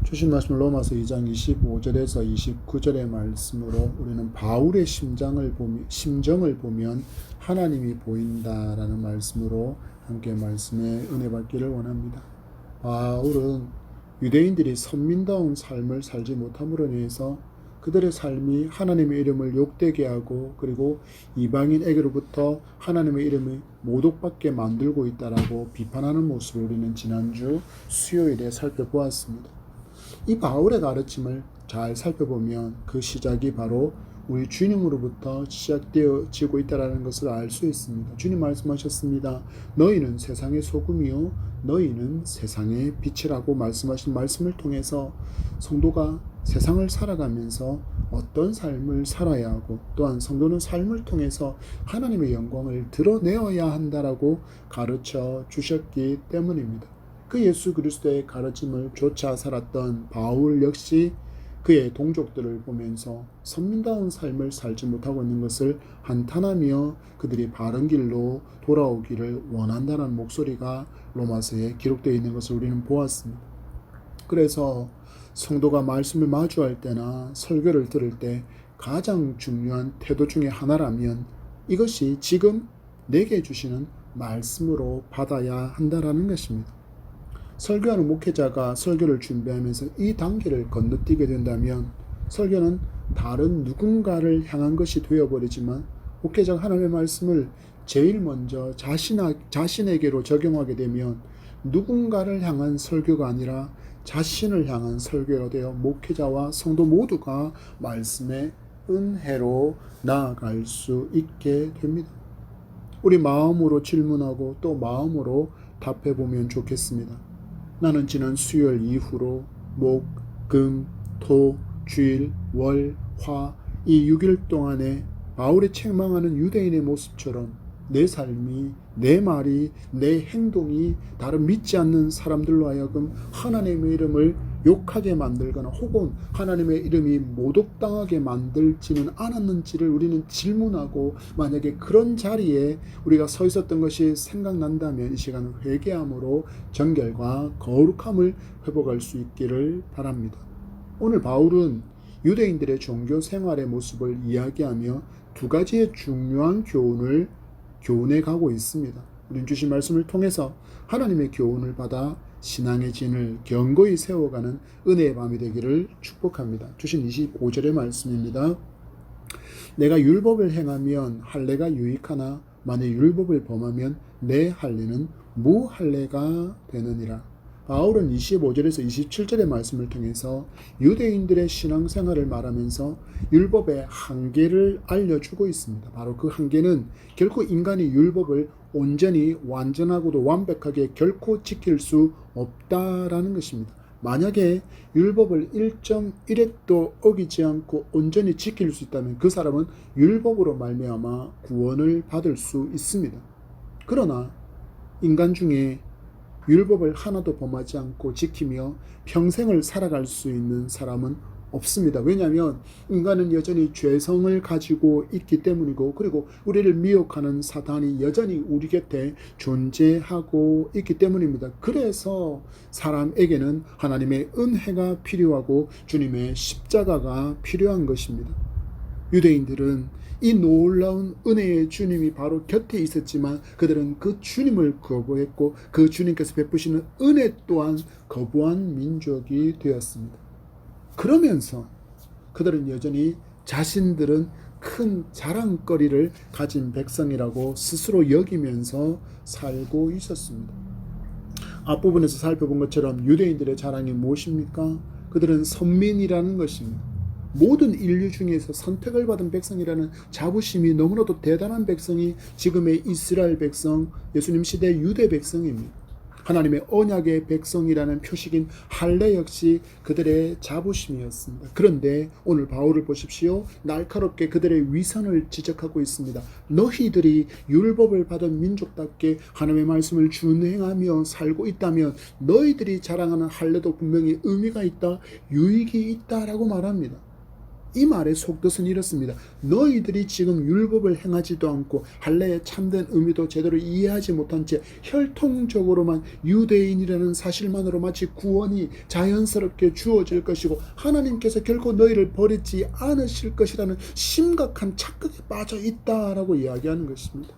주신 말씀 로마서 2장 25절에서 29절의 말씀으로 우리는 바울의 심정을 보면 하나님이 보인다라는 말씀으로 함께 말씀에 은혜 받기를 원합니다. 바울은 유대인들이 선민다운 삶을 살지 못함으로 인해서 그들의 삶이 하나님의 이름을 욕되게 하고 그리고 이방인에게로부터 하나님의 이름을 모독받게 만들고 있다라고 비판하는 모습을 우리는 지난주 수요일에 살펴보았습니다. 이 바울의 가르침을 잘 살펴보면 그 시작이 바로 우리 주님으로부터 시작되어지고 있다는 것을 알 수 있습니다. 주님 말씀하셨습니다. 너희는 세상의 소금이요 너희는 세상의 빛이라고 말씀하신 말씀을 통해서 성도가 세상을 살아가면서 어떤 삶을 살아야 하고 또한 성도는 삶을 통해서 하나님의 영광을 드러내어야 한다라고 가르쳐 주셨기 때문입니다. 그 예수 그리스도의 가르침을 좇아 살았던 바울 역시 그의 동족들을 보면서 선민다운 삶을 살지 못하고 있는 것을 한탄하며 그들이 바른 길로 돌아오기를 원한다는 목소리가 로마서에 기록되어 있는 것을 우리는 보았습니다. 그래서 성도가 말씀을 마주할 때나 설교를 들을 때 가장 중요한 태도 중에 하나라면 이것이 지금 내게 주시는 말씀으로 받아야 한다라는 것입니다. 설교하는 목회자가 설교를 준비하면서 이 단계를 건너뛰게 된다면 설교는 다른 누군가를 향한 것이 되어버리지만 목회자가 하나님의 말씀을 제일 먼저 자신에게로 적용하게 되면 누군가를 향한 설교가 아니라 자신을 향한 설교가 되어 목회자와 성도 모두가 말씀의 은혜로 나아갈 수 있게 됩니다. 우리 마음으로 질문하고 또 마음으로 답해보면 좋겠습니다. 나는 지난 수요일 이후로 목, 금, 토, 주일, 월, 화 이 6일 동안에 바울이 책망하는 유대인의 모습처럼 내 삶이, 내 말이, 내 행동이 다른 믿지 않는 사람들로 하여금 하나님의 이름을 욕하게 만들거나 혹은 하나님의 이름이 모독당하게 만들지는 않았는지를 우리는 질문하고 만약에 그런 자리에 우리가 서 있었던 것이 생각난다면 이 시간은 회개함으로 정결과 거룩함을 회복할 수 있기를 바랍니다. 오늘 바울은 유대인들의 종교 생활의 모습을 이야기하며 두 가지의 중요한 교훈을 교훈해 가고 있습니다. 우리는 주신 말씀을 통해서 하나님의 교훈을 받아 신앙의 진을 견고히 세워가는 은혜의 밤이 되기를 축복합니다. 주신 25절의 말씀입니다. 내가 율법을 행하면 할례가 유익하나 만일 율법을 범하면 내 할례는 무할례가 되느니라. 바울은 25절에서 27절의 말씀을 통해서 유대인들의 신앙생활을 말하면서 율법의 한계를 알려주고 있습니다. 바로 그 한계는 결코 인간이 율법을 온전히 완전하고도 완벽하게 결코 지킬 수 없다라는 것입니다. 만약에 율법을 1.1획도 어기지 않고 온전히 지킬 수 있다면 그 사람은 율법으로 말미암아 구원을 받을 수 있습니다. 그러나 인간 중에 율법을 하나도 범하지 않고 지키며 평생을 살아갈 수 있는 사람은 없습니다. 왜냐하면 인간은 여전히 죄성을 가지고 있기 때문이고 그리고 우리를 미혹하는 사단이 여전히 우리 곁에 존재하고 있기 때문입니다. 그래서 사람에게는 하나님의 은혜가 필요하고 주님의 십자가가 필요한 것입니다. 유대인들은 이 놀라운 은혜의 주님이 바로 곁에 있었지만 그들은 그 주님을 거부했고 그 주님께서 베푸시는 은혜 또한 거부한 민족이 되었습니다. 그러면서 그들은 여전히 자신들은 큰 자랑거리를 가진 백성이라고 스스로 여기면서 살고 있었습니다. 앞부분에서 살펴본 것처럼 유대인들의 자랑이 무엇입니까? 그들은 선민이라는 것입니다. 모든 인류 중에서 선택을 받은 백성이라는 자부심이 너무나도 대단한 백성이 지금의 이스라엘 백성, 예수님 시대 유대 백성입니다. 하나님의 언약의 백성이라는 표식인 할례 역시 그들의 자부심이었습니다. 그런데 오늘 바울을 보십시오. 날카롭게 그들의 위선을 지적하고 있습니다. 너희들이 율법을 받은 민족답게 하나님의 말씀을 준행하며 살고 있다면 너희들이 자랑하는 할례도 분명히 의미가 있다, 유익이 있다라고 말합니다. 이 말의 속뜻은 이렇습니다. 너희들이 지금 율법을 행하지도 않고 할례의 참된 의미도 제대로 이해하지 못한 채 혈통적으로만 유대인이라는 사실만으로 마치 구원이 자연스럽게 주어질 것이고 하나님께서 결코 너희를 버리지 않으실 것이라는 심각한 착각에 빠져 있다라고 이야기하는 것입니다.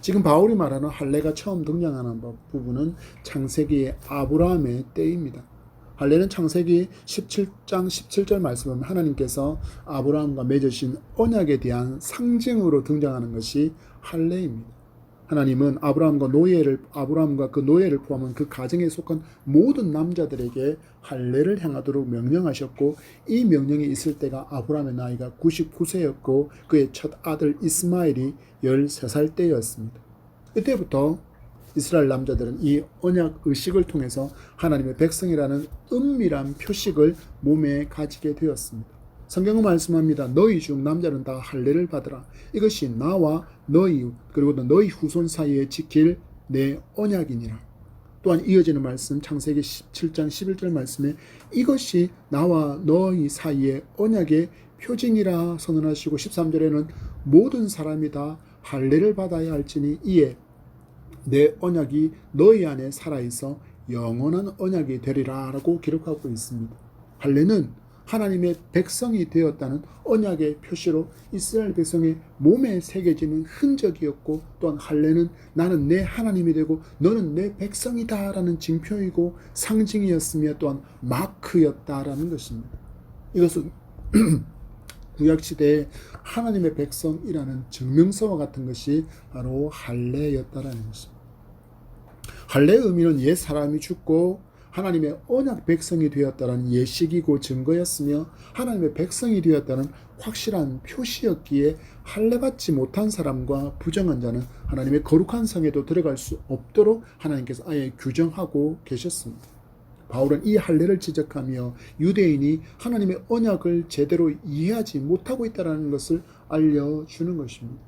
지금 바울이 말하는 할례가 처음 등장하는 부분은 창세기의 아브라함의 때입니다. 할례는 창세기 17장 17절 말씀은 하나님께서 아브라함과 맺으신 언약에 대한 상징으로 등장하는 것이 할례입니다. 하나님은 아브라함과 그 노예를 포함한 그 가정에 속한 모든 남자들에게 할례를 행하도록 명령하셨고, 이 명령이 있을 때가 아브라함의 나이가 99세였고 그의 첫 아들 이스마엘이 13살 때였습니다. 이때부터 이스라엘 남자들은 이 언약 의식을 통해서 하나님의 백성이라는 은밀한 표식을 몸에 가지게 되었습니다. 성경은 말씀합니다. 너희 중 남자는 다 할례를 받으라. 이것이 나와 너희 그리고 너희 후손 사이에 지킬 내 언약이니라. 또한 이어지는 말씀 창세기 17장 11절 말씀에 이것이 나와 너희 사이의 언약의 표징이라 선언하시고, 13절에는 모든 사람이 다 할례를 받아야 할지니 이에 내 언약이 너희 안에 살아있어 영원한 언약이 되리라 라고 기록하고 있습니다. 할례는 하나님의 백성이 되었다는 언약의 표시로 이스라엘 백성의 몸에 새겨지는 흔적이었고, 또한 할례는 나는 내 하나님이 되고 너는 내 백성이다 라는 징표이고 상징이었으며 또한 마크였다라는 것입니다. 이것은 구약시대에 하나님의 백성이라는 증명서와 같은 것이 바로 할례였다라는 것입니다. 할례의 의미는 옛 사람이 죽고 하나님의 언약 백성이 되었다는 예식이고 증거였으며, 하나님의 백성이 되었다는 확실한 표시였기에 할례받지 못한 사람과 부정한 자는 하나님의 거룩한 성에도 들어갈 수 없도록 하나님께서 아예 규정하고 계셨습니다. 바울은 이 할례를 지적하며 유대인이 하나님의 언약을 제대로 이해하지 못하고 있다는 것을 알려주는 것입니다.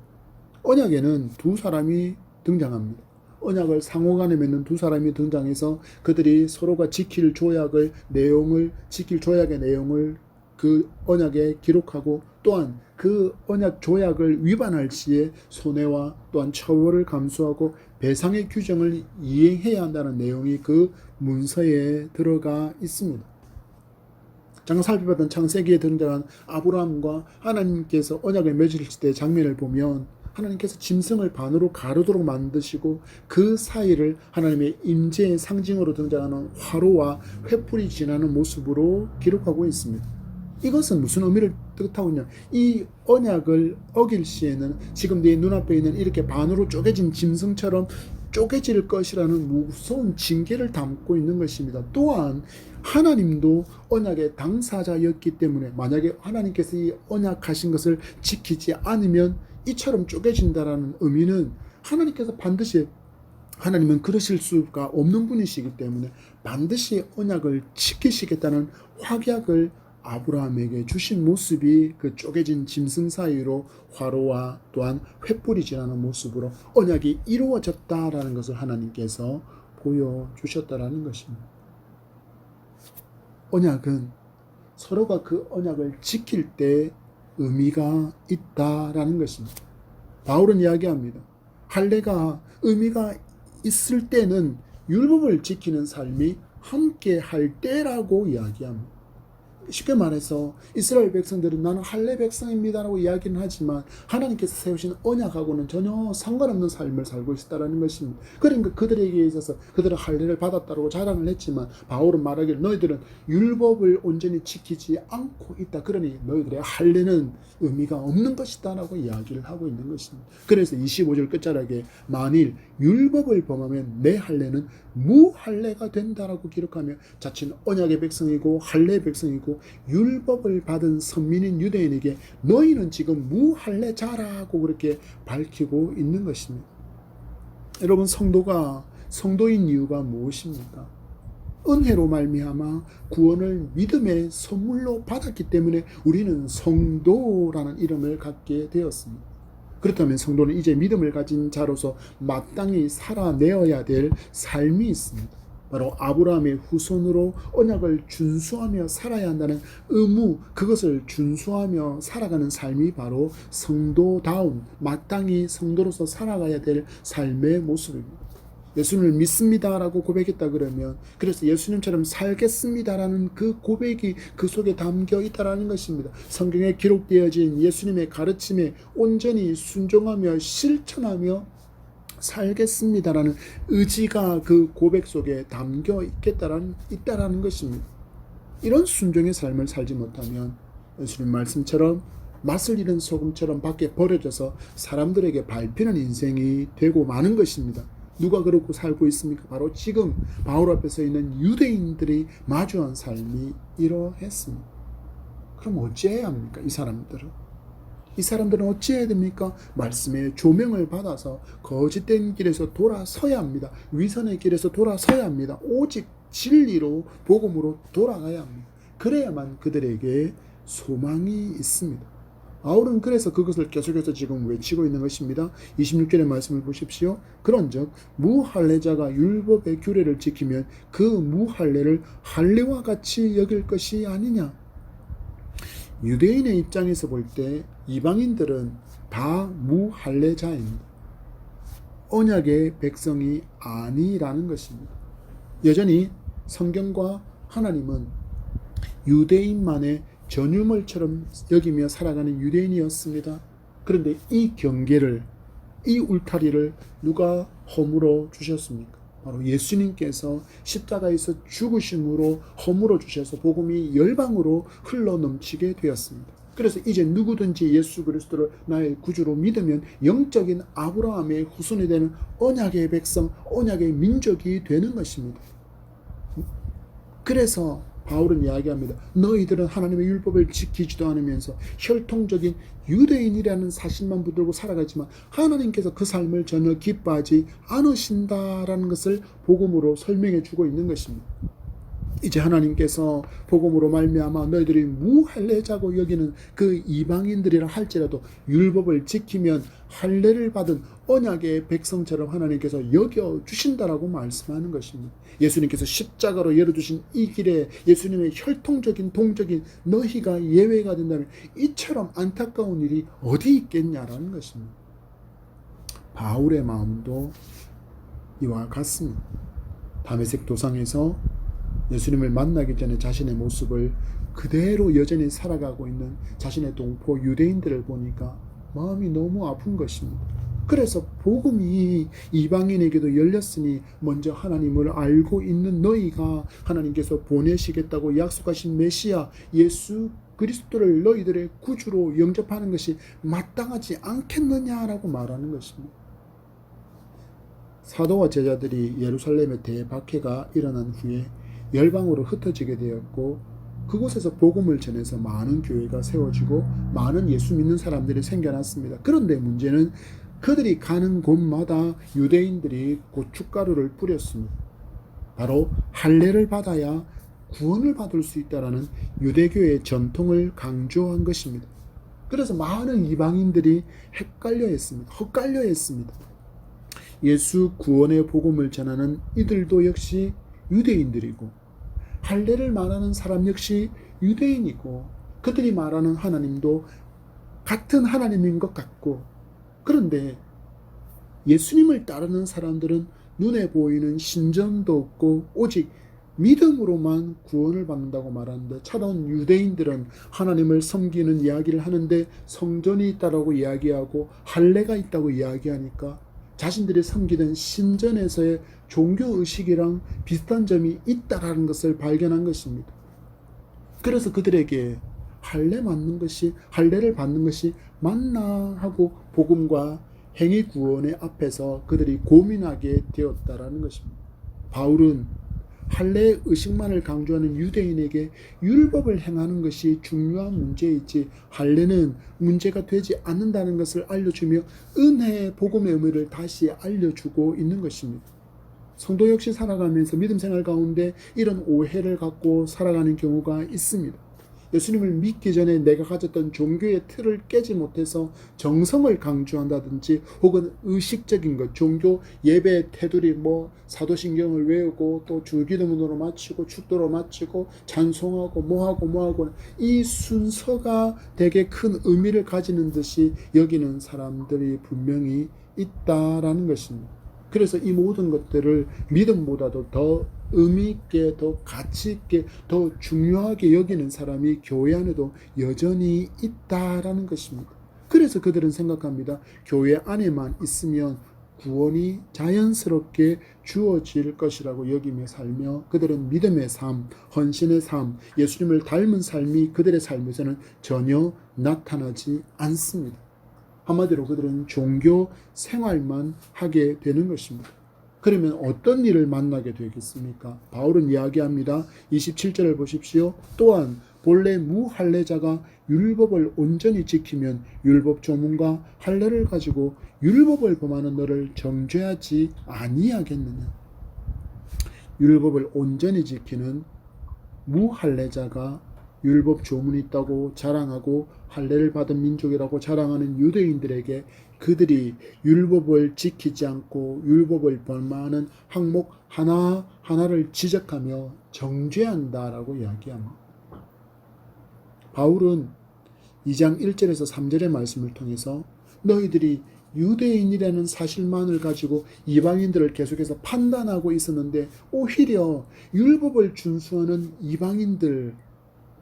언약에는 두 사람이 등장합니다. 언약을 상호간에 맺는 두 사람이 등장해서 그들이 서로가 지킬 조약의 내용을 그 언약에 기록하고, 또한 그 언약 조약을 위반할 시에 손해와 또한 처벌을 감수하고 배상의 규정을 이행해야 한다는 내용이 그 문서에 들어가 있습니다. 잠깐 살펴봤던 창세기에 등장한 아브라함과 하나님께서 언약을 맺으실 때 장면을 보면 하나님께서 짐승을 반으로 가르도록 만드시고 그 사이를 하나님의 임재의 상징으로 등장하는 화로와 횃불이 지나는 모습으로 기록하고 있습니다. 이것은 무슨 의미를 뜻하고 있냐? 이 언약을 어길 시에는 지금 내 눈앞에 있는 이렇게 반으로 쪼개진 짐승처럼 쪼개질 것이라는 무서운 징계를 담고 있는 것입니다. 또한 하나님도 언약의 당사자였기 때문에 만약에 하나님께서 이 언약하신 것을 지키지 않으면 이처럼 쪼개진다라는 의미는 하나님께서 반드시, 하나님은 그러실 수가 없는 분이시기 때문에 반드시 언약을 지키시겠다는 확약을 아브라함에게 주신 모습이 그 쪼개진 짐승 사이로 화로와 또한 횃불이 지나는 모습으로 언약이 이루어졌다라는 것을 하나님께서 보여주셨다라는 것입니다. 언약은 서로가 그 언약을 지킬 때 의미가 있다라는 것입니다. 바울은 이야기합니다. 할례가 의미가 있을 때는 율법을 지키는 삶이 함께 할 때라고 이야기합니다. 쉽게 말해서 이스라엘 백성들은 나는 할례 백성입니다라고 이야기는 하지만 하나님께서 세우신 언약하고는 전혀 상관없는 삶을 살고 있다는 것입니다. 그러니까 그들에게 있어서 그들은 할례를 받았다고 자랑을 했지만 바울은 말하기를 너희들은 율법을 온전히 지키지 않고 있다. 그러니 너희들의 할례는 의미가 없는 것이다 라고 이야기를 하고 있는 것입니다. 그래서 25절 끝자락에 만일 율법을 범하면 내 할례는 무할례가 된다라고 기록하며 자칭 언약의 백성이고 할례의 백성이고 율법을 받은 선민인 유대인에게 너희는 지금 무할례자라고 그렇게 밝히고 있는 것입니다. 여러분, 성도가 성도인 이유가 무엇입니까? 은혜로 말미암아 구원을 믿음의 선물로 받았기 때문에 우리는 성도라는 이름을 갖게 되었습니다. 그렇다면 성도는 이제 믿음을 가진 자로서 마땅히 살아내어야 될 삶이 있습니다. 바로 아브라함의 후손으로 언약을 준수하며 살아야 한다는 의무, 그것을 준수하며 살아가는 삶이 바로 성도다운, 마땅히 성도로서 살아가야 될 삶의 모습입니다. 예수님을 믿습니다라고 고백했다 그러면, 그래서 예수님처럼 살겠습니다라는 그 고백이 그 속에 담겨 있다라는 것입니다. 성경에 기록되어진 예수님의 가르침에 온전히 순종하며 실천하며 살겠습니다라는 의지가 그 고백 속에 담겨 있다라는 것입니다. 이런 순종의 삶을 살지 못하면 예수님 말씀처럼 맛을 잃은 소금처럼 밖에 버려져서 사람들에게 밟히는 인생이 되고 마는 것입니다. 누가 그렇고 살고 있습니까? 바로 지금 바울 앞에 서 있는 유대인들이 마주한 삶이 이러했습니다. 그럼 어찌해야 합니까? 이 사람들은 어찌해야 됩니까? 말씀의 조명을 받아서 거짓된 길에서 돌아서야 합니다. 위선의 길에서 돌아서야 합니다. 오직 진리로, 복음으로 돌아가야 합니다. 그래야만 그들에게 소망이 있습니다. 바울은 그래서 그것을 계속해서 지금 외치고 있는 것입니다. 26절의 말씀을 보십시오. 그런즉 무할례자가 율법의 규례를 지키면 그 무할례를 할례와 같이 여길 것이 아니냐. 유대인의 입장에서 볼 때 이방인들은 다 무할례자입니다. 언약의 백성이 아니라는 것입니다. 여전히 성경과 하나님은 유대인만의 전유물처럼 여기며 살아가는 유대인이었습니다. 그런데 이 경계를, 이 울타리를 누가 허물어 주셨습니까? 바로 예수님께서 십자가에서 죽으심으로 허물어 주셔서 복음이 열방으로 흘러 넘치게 되었습니다. 그래서 이제 누구든지 예수 그리스도를 나의 구주로 믿으면 영적인 아브라함의 후손이 되는 언약의 백성, 언약의 민족이 되는 것입니다. 그래서 바울은 이야기합니다. 너희들은 하나님의 율법을 지키지도 않으면서 혈통적인 유대인이라는 사실만 붙들고 살아가지만 하나님께서 그 삶을 전혀 기뻐하지 않으신다라는 것을 복음으로 설명해 주고 있는 것입니다. 이제 하나님께서 복음으로 말미암아 너희들이 무할례자고 여기는 그 이방인들이라 할지라도 율법을 지키면 할례를 받은 언약의 백성처럼 하나님께서 여겨주신다라고 말씀하는 것입니다. 예수님께서 십자가로 열어주신 이 길에 예수님의 혈통적인 동적인 너희가 예외가 된다면 이처럼 안타까운 일이 어디 있겠냐라는 것입니다. 바울의 마음도 이와 같습니다. 다메섹 도상에서 예수님을 만나기 전에 자신의 모습을 그대로 여전히 살아가고 있는 자신의 동포 유대인들을 보니까 마음이 너무 아픈 것입니다. 그래서 복음이 이방인에게도 열렸으니 먼저 하나님을 알고 있는 너희가 하나님께서 보내시겠다고 약속하신 메시아 예수 그리스도를 너희들의 구주로 영접하는 것이 마땅하지 않겠느냐라고 말하는 것입니다. 사도와 제자들이 예루살렘의 대박해가 일어난 후에 열방으로 흩어지게 되었고 그곳에서 복음을 전해서 많은 교회가 세워지고 많은 예수 믿는 사람들이 생겨났습니다. 그런데 문제는 그들이 가는 곳마다 유대인들이 고춧가루를 뿌렸습니다. 바로 할례를 받아야 구원을 받을 수 있다라는 유대교의 전통을 강조한 것입니다. 그래서 많은 이방인들이 헷갈려 했습니다. 예수 구원의 복음을 전하는 이들도 역시 유대인들이고 할례를 말하는 사람 역시 유대인이고 그들이 말하는 하나님도 같은 하나님인 것 같고, 그런데 예수님을 따르는 사람들은 눈에 보이는 신전도 없고 오직 믿음으로만 구원을 받는다고 말하는데, 차가운 유대인들은 하나님을 섬기는 이야기를 하는데 성전이 있다고 이야기하고 할례가 있다고 이야기하니까 자신들이 섬기던 신전에서의 종교의식이랑 비슷한 점이 있다라는 것을 발견한 것입니다. 그래서 그들에게 할례를 받는 것이 맞나 하고 복음과 행위 구원의 앞에서 그들이 고민하게 되었다라는 것입니다. 바울은 할례의 의식만을 강조하는 유대인에게 율법을 행하는 것이 중요한 문제이지 할례는 문제가 되지 않는다는 것을 알려주며 은혜의 복음의 의미를 다시 알려주고 있는 것입니다. 성도 역시 살아가면서 믿음 생활 가운데 이런 오해를 갖고 살아가는 경우가 있습니다. 예수님을 믿기 전에 내가 가졌던 종교의 틀을 깨지 못해서 정성을 강조한다든지 혹은 의식적인 것, 종교 예배 테두리 사도신경을 외우고 또 줄기도문으로 마치고 축도로 마치고 찬송하고 뭐하고 이 순서가 되게 큰 의미를 가지는 듯이 여기는 사람들이 분명히 있다라는 것입니다. 그래서 이 모든 것들을 믿음보다도 더 의미 있게, 더 가치 있게, 더 중요하게 여기는 사람이 교회 안에도 여전히 있다라는 것입니다. 그래서 그들은 생각합니다. 교회 안에만 있으면 구원이 자연스럽게 주어질 것이라고 여기며 살며 그들은 믿음의 삶, 헌신의 삶, 예수님을 닮은 삶이 그들의 삶에서는 전혀 나타나지 않습니다. 한마디로 그들은 종교 생활만 하게 되는 것입니다. 그러면 어떤 일을 만나게 되겠습니까? 바울은 이야기합니다. 27절을 보십시오. 또한 본래 무할례자가 율법을 온전히 지키면 율법 조문과 할례를 가지고 율법을 범하는 너를 정죄하지 아니하겠느냐. 율법을 온전히 지키는 무할례자가 율법 조문이 있다고 자랑하고 할례를 받은 민족이라고 자랑하는 유대인들에게 그들이 율법을 지키지 않고 율법을 범하는 항목 하나하나를 지적하며 정죄한다라고 이야기합니다. 바울은 2장 1절에서 3절의 말씀을 통해서 너희들이 유대인이라는 사실만을 가지고 이방인들을 계속해서 판단하고 있었는데 오히려 율법을 준수하는 이방인들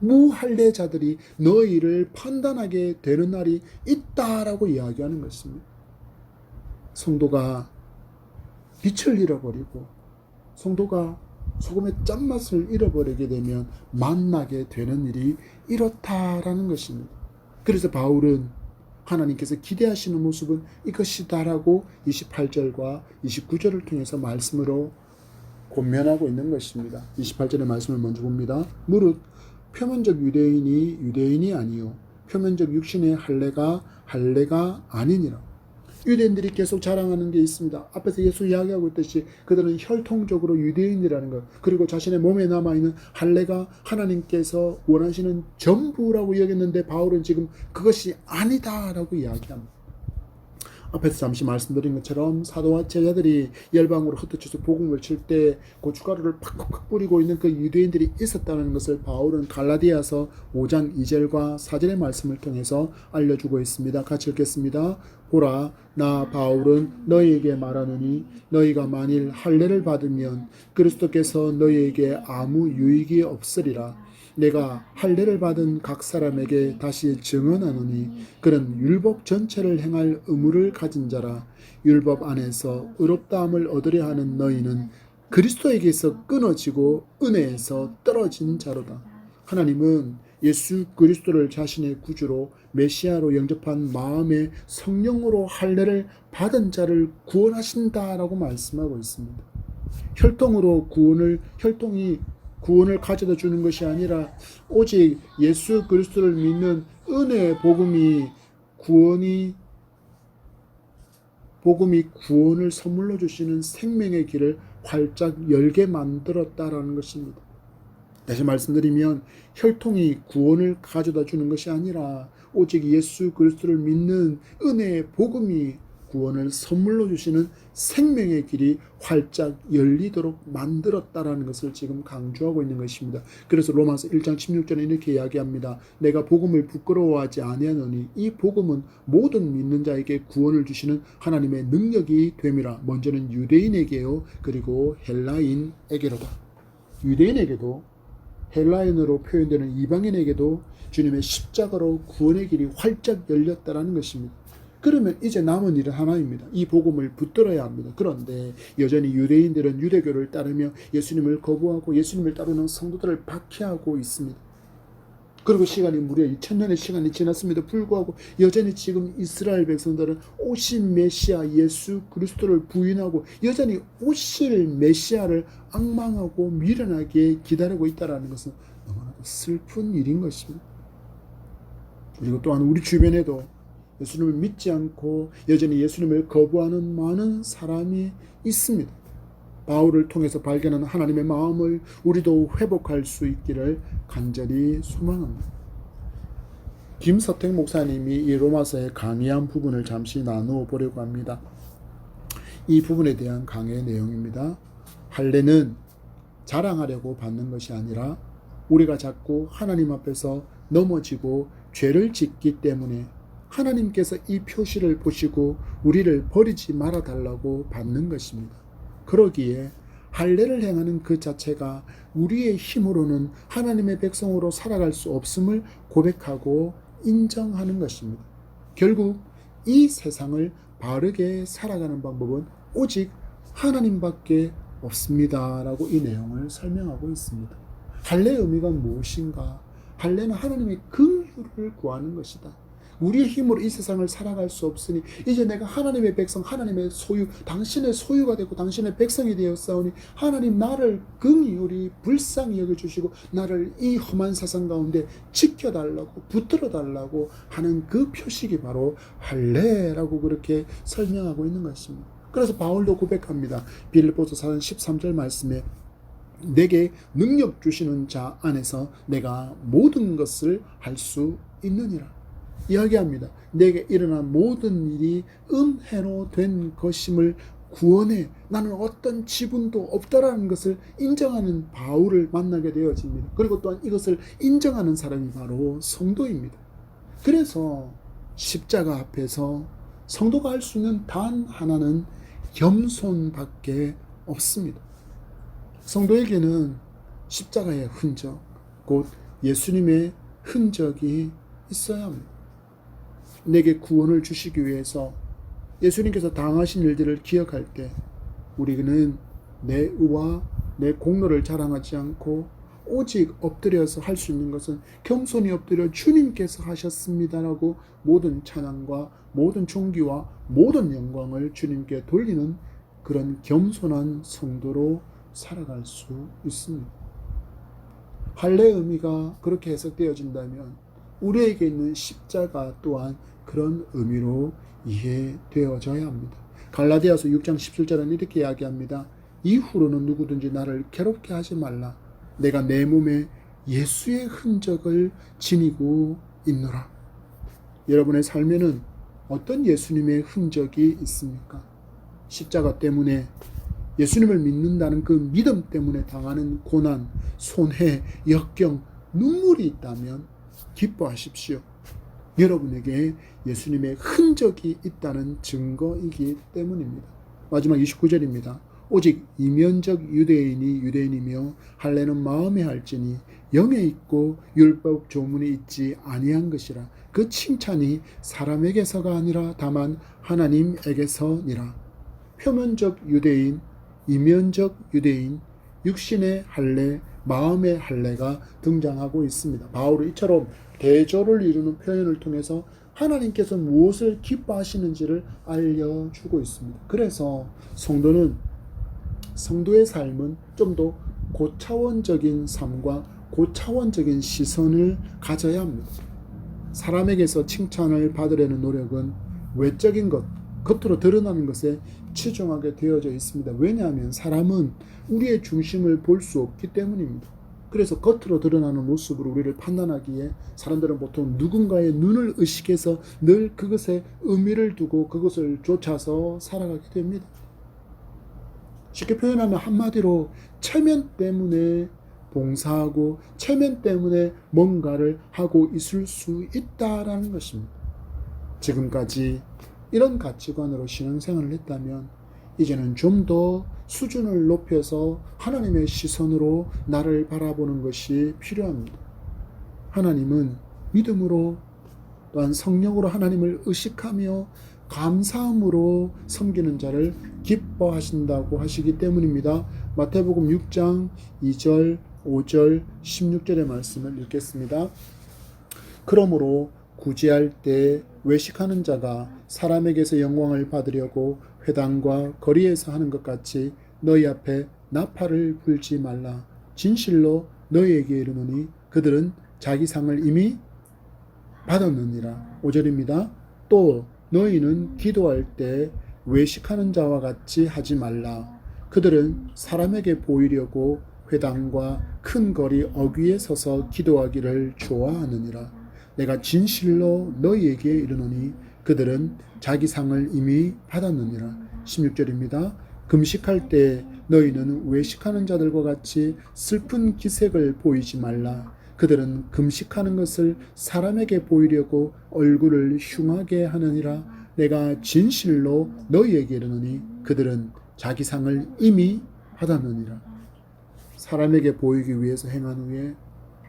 무할례자들이 너희를 판단하게 되는 날이 있다라고 이야기하는 것입니다. 성도가 빛을 잃어버리고 성도가 소금의 짠맛을 잃어버리게 되면 만나게 되는 일이 이렇다라는 것입니다. 그래서 바울은 하나님께서 기대하시는 모습은 이것이다라고 28절과 29절을 통해서 말씀으로 권면하고 있는 것입니다. 28절의 말씀을 먼저 봅니다. 무릇 표면적 유대인이 아니요 표면적 육신의 할례가 아니니라. 유대인들이 계속 자랑하는 게 있습니다. 앞에서 예수 이야기하고 있듯이 그들은 혈통적으로 유대인이라는 것, 그리고 자신의 몸에 남아있는 할례가 하나님께서 원하시는 전부라고 여겼는데 바울은 지금 그것이 아니다라고 이야기합니다. 앞에서 잠시 말씀드린 것처럼 사도와 제자들이 열방으로 흩어져서 복음을 칠 때 고춧가루를 팍팍팍 뿌리고 있는 그 유대인들이 있었다는 것을 바울은 갈라디아서 5장 2절과 4절의 말씀을 통해서 알려주고 있습니다. 같이 읽겠습니다. 보라, 나 바울은 너희에게 말하노니 너희가 만일 할례를 받으면 그리스도께서 너희에게 아무 유익이 없으리라. 내가 할례를 받은 각 사람에게 다시 증언하노니 그는 율법 전체를 행할 의무를 가진 자라. 율법 안에서 의롭다함을 얻으려 하는 너희는 그리스도에게서 끊어지고 은혜에서 떨어진 자로다. 하나님은 예수 그리스도를 자신의 구주로 메시아로 영접한 마음의 성령으로 할례를 받은 자를 구원하신다라고 말씀하고 있습니다. 혈통이 구원을 가져다 주는 것이 아니라 오직 예수 그리스도를 믿는 은혜의 복음이 구원을 선물로 주시는 생명의 길을 활짝 열게 만들었다라는 것입니다. 다시 말씀드리면 혈통이 구원을 가져다 주는 것이 아니라 오직 예수 그리스도를 믿는 은혜의 복음이 구원을 선물로 주시는 생명의 길이 활짝 열리도록 만들었다라는 것을 지금 강조하고 있는 것입니다. 그래서 로마서 1장 16절에 이렇게 이야기합니다. 내가 복음을 부끄러워하지 아니하노니 이 복음은 모든 믿는 자에게 구원을 주시는 하나님의 능력이 됨이라. 먼저는 유대인에게요, 그리고 헬라인에게로다. 유대인에게도 헬라인으로 표현되는 이방인에게도 주님의 십자가로 구원의 길이 활짝 열렸다라는 것입니다. 그러면 이제 남은 일은 하나입니다. 이 복음을 붙들어야 합니다. 그런데 여전히 유대인들은 유대교를 따르며 예수님을 거부하고 예수님을 따르는 성도들을 박해하고 있습니다. 그리고 시간이 무려 2000년의 시간이 지났음에도 불구하고 여전히 지금 이스라엘 백성들은 오신 메시아 예수 그리스도를 부인하고 여전히 오실 메시아를 앙망하고 미련하게 기다리고 있다는 것은 너무나도 슬픈 일인 것입니다. 그리고 또한 우리 주변에도 예수님을 믿지 않고 여전히 예수님을 거부하는 많은 사람이 있습니다. 바울을 통해서 발견하는 하나님의 마음을 우리도 회복할 수 있기를 간절히 소망합니다. 김서택 목사님이 이 로마서에 강의한 부분을 잠시 나누어 보려고 합니다. 이 부분에 대한 강의 내용입니다. 할례는 자랑하려고 받는 것이 아니라 우리가 자꾸 하나님 앞에서 넘어지고 죄를 짓기 때문에 하나님께서 이 표시를 보시고 우리를 버리지 말아 달라고 받는 것입니다. 그러기에 할례를 행하는 그 자체가 우리의 힘으로는 하나님의 백성으로 살아갈 수 없음을 고백하고 인정하는 것입니다. 결국 이 세상을 바르게 살아가는 방법은 오직 하나님밖에 없습니다 라고 이 내용을 설명하고 있습니다. 할례의 의미가 무엇인가? 할례는 하나님의 긍휼을 구하는 것이다. 우리의 힘으로 이 세상을 살아갈 수 없으니 이제 내가 하나님의 백성, 하나님의 소유, 당신의 소유가 되고 당신의 백성이 되었사오니 하나님 나를 긍휼히 불쌍히 여겨주시고 나를 이 험한 세상 가운데 지켜달라고 붙들어달라고 하는 그 표식이 바로 할례라고 그렇게 설명하고 있는 것입니다. 그래서 바울도 고백합니다. 빌립보서 4장 13절 말씀에 내게 능력 주시는 자 안에서 내가 모든 것을 할 수 있느니라 이야기합니다. 내게 일어난 모든 일이 은혜로 된 것임을 구원해 나는 어떤 지분도 없다라는 것을 인정하는 바울을 만나게 되어집니다. 그리고 또한 이것을 인정하는 사람이 바로 성도입니다. 그래서 십자가 앞에서 성도가 할 수 있는 단 하나는 겸손밖에 없습니다. 성도에게는 십자가의 흔적, 곧 예수님의 흔적이 있어야 합니다. 내게 구원을 주시기 위해서 예수님께서 당하신 일들을 기억할 때 우리는 내 의와 내 공로를 자랑하지 않고 오직 엎드려서 할 수 있는 것은 겸손히 엎드려 주님께서 하셨습니다라고 모든 찬양과 모든 존귀와 모든 영광을 주님께 돌리는 그런 겸손한 성도로 살아갈 수 있습니다. 할례의 의미가 그렇게 해석되어진다면 우리에게 있는 십자가 또한 그런 의미로 이해되어져야 합니다. 갈라디아서 6장 17절은 이렇게 이야기합니다. 이후로는 누구든지 나를 괴롭게 하지 말라. 내가 내 몸에 예수의 흔적을 지니고 있노라. 여러분의 삶에는 어떤 예수님의 흔적이 있습니까? 십자가 때문에 예수님을 믿는다는 그 믿음 때문에 당하는 고난, 손해, 역경, 눈물이 있다면 기뻐하십시오. 여러분에게 예수님의 흔적이 있다는 증거이기 때문입니다. 마지막 29절입니다. 오직 이면적 유대인이 유대인이며 할례는 마음에 할지니 영에 있고 율법 조문이 있지 아니한 것이라. 그 칭찬이 사람에게서가 아니라 다만 하나님에게서니라. 표면적 유대인, 이면적 유대인, 육신의 할례, 마음의 할례가 등장하고 있습니다. 바울은 이처럼 대조를 이루는 표현을 통해서 하나님께서 무엇을 기뻐하시는지를 알려주고 있습니다. 그래서 성도의 삶은 좀 더 고차원적인 삶과 고차원적인 시선을 가져야 합니다. 사람에게서 칭찬을 받으려는 노력은 외적인 것, 겉으로 드러나는 것에 치중하게 되어져 있습니다. 왜냐하면 사람은 우리의 중심을 볼 수 없기 때문입니다. 그래서 겉으로 드러나는 모습으로 우리를 판단하기에 사람들은 보통 누군가의 눈을 의식해서 늘 그것에 의미를 두고 그것을 쫓아서 살아가게 됩니다. 쉽게 표현하면 한마디로 체면 때문에 봉사하고 체면 때문에 뭔가를 하고 있을 수 있다라는 것입니다. 지금까지 이런 가치관으로 신앙생활을 했다면 이제는 좀 더 수준을 높여서 하나님의 시선으로 나를 바라보는 것이 필요합니다. 하나님은 믿음으로 또한 성령으로 하나님을 의식하며 감사함으로 섬기는 자를 기뻐하신다고 하시기 때문입니다. 마태복음 6장 2절, 5절, 16절의 말씀을 읽겠습니다. 그러므로 구제할 때 외식하는 자가 사람에게서 영광을 받으려고 회당과 거리에서 하는 것 같이 너희 앞에 나팔을 불지 말라. 진실로 너희에게 이르노니 그들은 자기 상을 이미 받았느니라. 5절입니다. 또 너희는 기도할 때 외식하는 자와 같이 하지 말라. 그들은 사람에게 보이려고 회당과 큰 거리 어귀에 서서 기도하기를 좋아하느니라. 내가 진실로 너희에게 이르노니 그들은 자기 상을 이미 받았느니라. 16절입니다. 금식할 때 너희는 외식하는 자들과 같이 슬픈 기색을 보이지 말라. 그들은 금식하는 것을 사람에게 보이려고 얼굴을 흉하게 하느니라. 내가 진실로 너희에게 이르노니 그들은 자기 상을 이미 받았느니라. 사람에게 보이기 위해서 행한 후에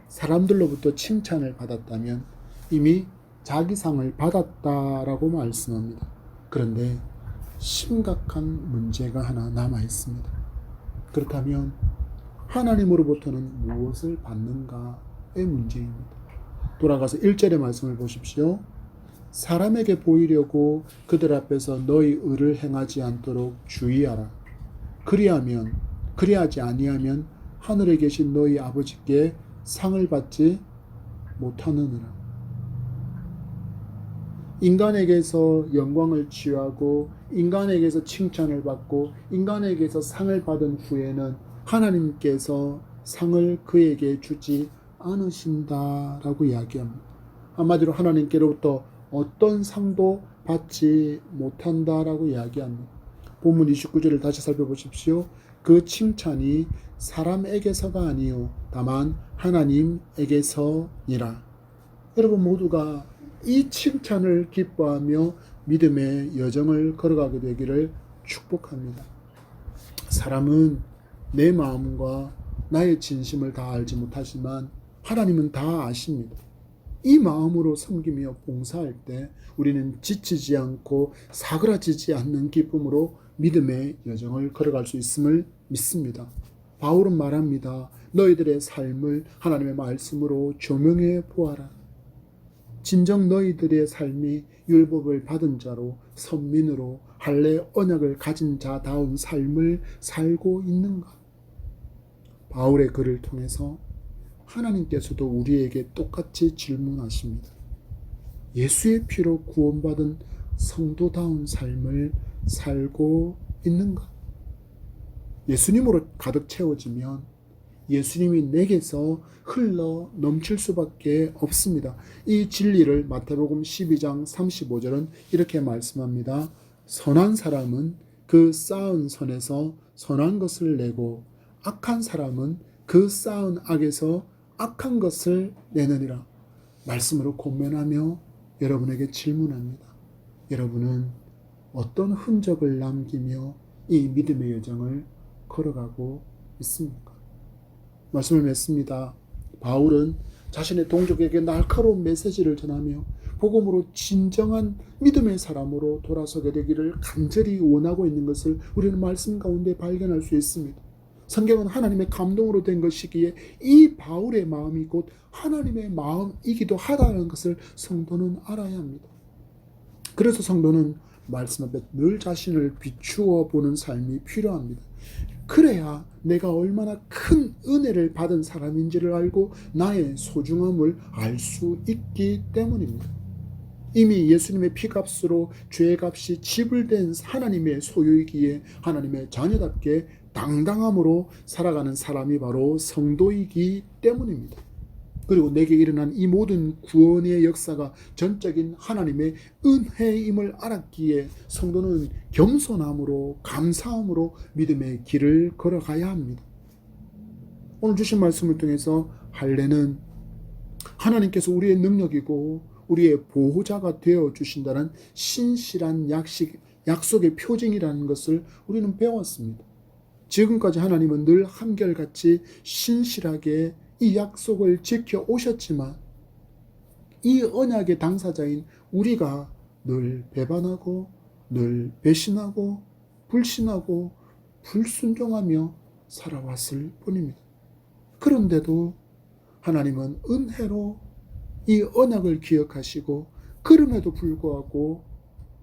사람들로부터 칭찬을 받았다면 이미 자기 상을 받았다라고 말씀합니다. 그런데 심각한 문제가 하나 남아 있습니다. 그렇다면 하나님으로부터는 무엇을 받는가의 문제입니다. 돌아가서 1절의 말씀을 보십시오. 사람에게 보이려고 그들 앞에서 너희 의를 행하지 않도록 주의하라. 그리하지 아니하면 하늘에 계신 너희 아버지께 상을 받지 못하느니라. 인간에게서 영광을 취하고 인간에게서 칭찬을 받고 인간에게서 상을 받은 후에는 하나님께서 상을 그에게 주지 않으신다라고 이야기합니다. 한마디로 하나님께로부터 어떤 상도 받지 못한다라고 이야기합니다. 본문 29절을 다시 살펴보십시오. 그 칭찬이 사람에게서가 아니요 다만 하나님에게서니라. 여러분 모두가 이 칭찬을 기뻐하며 믿음의 여정을 걸어가게 되기를 축복합니다. 사람은 내 마음과 나의 진심을 다 알지 못하지만 하나님은 다 아십니다. 이 마음으로 섬기며 봉사할 때 우리는 지치지 않고 사그라지지 않는 기쁨으로 믿음의 여정을 걸어갈 수 있음을 믿습니다. 바울은 말합니다. 너희들의 삶을 하나님의 말씀으로 조명해 보아라. 진정 너희들의 삶이 율법을 받은 자로 선민으로 할례 언약을 가진 자다운 삶을 살고 있는가? 바울의 글을 통해서 하나님께서도 우리에게 똑같이 질문하십니다. 예수의 피로 구원받은 성도다운 삶을 살고 있는가? 예수님으로 가득 채워지면 예수님이 내게서 흘러 넘칠 수밖에 없습니다. 이 진리를 마태복음 12장 35절은 이렇게 말씀합니다. 선한 사람은 그 쌓은 선에서 선한 것을 내고 악한 사람은 그 쌓은 악에서 악한 것을 내느니라. 말씀으로 권면하며 여러분에게 질문합니다. 여러분은 어떤 흔적을 남기며 이 믿음의 여정을 걸어가고 있습니까? 말씀을 맺습니다. 바울은 자신의 동족에게 날카로운 메시지를 전하며 복음으로 진정한 믿음의 사람으로 돌아서게 되기를 간절히 원하고 있는 것을 우리는 말씀 가운데 발견할 수 있습니다. 성경은 하나님의 감동으로 된 것이기에 이 바울의 마음이 곧 하나님의 마음이기도 하다는 것을 성도는 알아야 합니다. 그래서 성도는 말씀 앞에 늘 자신을 비추어 보는 삶이 필요합니다. 그래야 내가 얼마나 큰 은혜를 받은 사람인지를 알고 나의 소중함을 알 수 있기 때문입니다. 이미 예수님의 피값으로 죄값이 지불된 하나님의 소유이기에 하나님의 자녀답게 당당함으로 살아가는 사람이 바로 성도이기 때문입니다. 그리고 내게 일어난 이 모든 구원의 역사가 전적인 하나님의 은혜임을 알았기에 성도는 겸손함으로 감사함으로 믿음의 길을 걸어가야 합니다. 오늘 주신 말씀을 통해서 할례는 하나님께서 우리의 능력이고 우리의 보호자가 되어 주신다는 신실한 약속의 표징이라는 것을 우리는 배웠습니다. 지금까지 하나님은 늘 한결같이 신실하게 이 약속을 지켜 오셨지만 이 언약의 당사자인 우리가 늘 배반하고 늘 배신하고 불신하고 불순종하며 살아왔을 뿐입니다. 그런데도 하나님은 은혜로 이 언약을 기억하시고 그럼에도 불구하고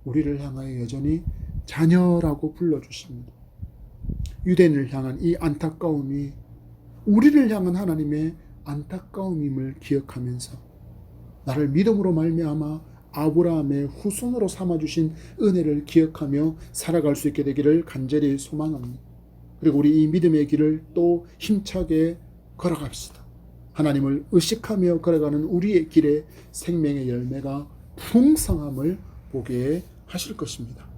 우리를 향하여 여전히 자녀라고 불러주십니다. 유대인을 향한 이 안타까움이 우리를 향한 하나님의 안타까움임을 기억하면서 나를 믿음으로 말미암아 아브라함의 후손으로 삼아주신 은혜를 기억하며 살아갈 수 있게 되기를 간절히 소망합니다. 그리고 우리 이 믿음의 길을 또 힘차게 걸어갑시다. 하나님을 의식하며 걸어가는 우리의 길에 생명의 열매가 풍성함을 보게 하실 것입니다.